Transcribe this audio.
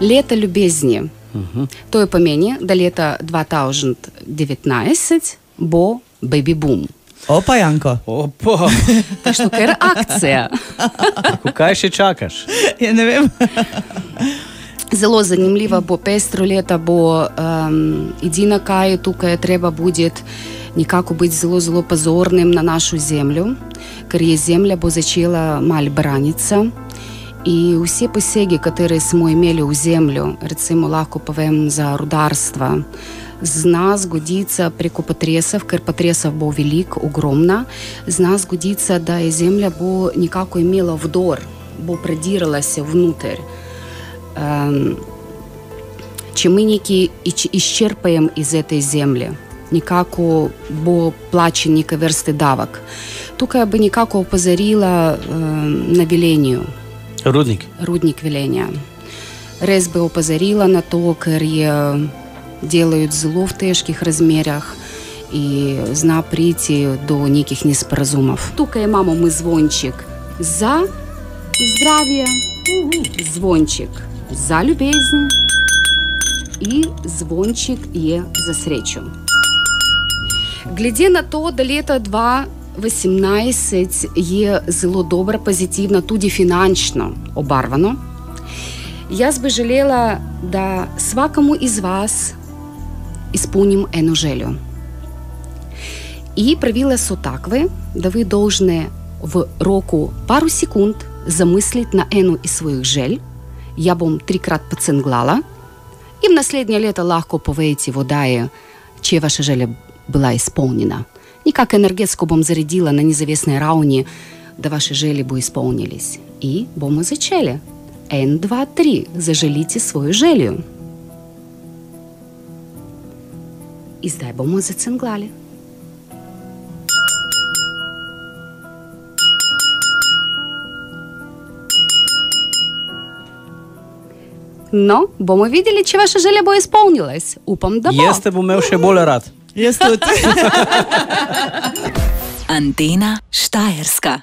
Лето любезні. То помені, до лета 2019 бо бейбі-бум. Опа, Янко. Опа. Так що кер акція. Кукай ще чакаш? Я не вім. Зело zanimljivo bo pestro leta, bo edina kaj tukaj treba bude nekako biti zelo pozornim na našo zemljo, ker je zemlja bo začela malo branitися. In vsi posegi, katere smo imeli v zemljo, recimo lahko povem za rudarstva, zna zgoditi preko potresov, ker potresov bo veliko, ogromna, zna zgoditi, da je zemlja bo nekako imela vdor, bo predirala se vnuter. Če mi nekaj izčrpajem iz te zemlje, nekako bo plačen neke vrste davek. Tukaj bi nekako opozorila na Velenju. Rudnik Velenja. Res bi opozorila na to, ker delajo zelo v težkih razmerah in zna priti do nekih nesporazumov. Tukaj imamo mi zvončik za zdravje, zvončik za ljubezen in zvončik je za srečo. Glede na to, da leta 2018 je zelo dobro, pozitivno, tudi finančno obarvano, jaz bi želela, da svakому iz vas izpolnim eno željo. In pravila so takve, da vi dolžne v roku paru sekund zamisliti na eno iz svojih želj. Ja bom 3-krat pocenglala in naslednje leta lahko povejte v oddaji, če je vaša želja bila izpolnjena. Nekako energetsko bom zaredila na nezavestnej ravni, da vaše želje bo izpolnilись. In bomo začeli. 1, 2, 3. Zaželite svojo željo. In zdaj bomo zacenglali. No, bomo videli, če vaša želja bo izpolnilась. Upam, da bo. Jaz te bom imel še bolj rad. Jaz tudi. Antena Štajerska.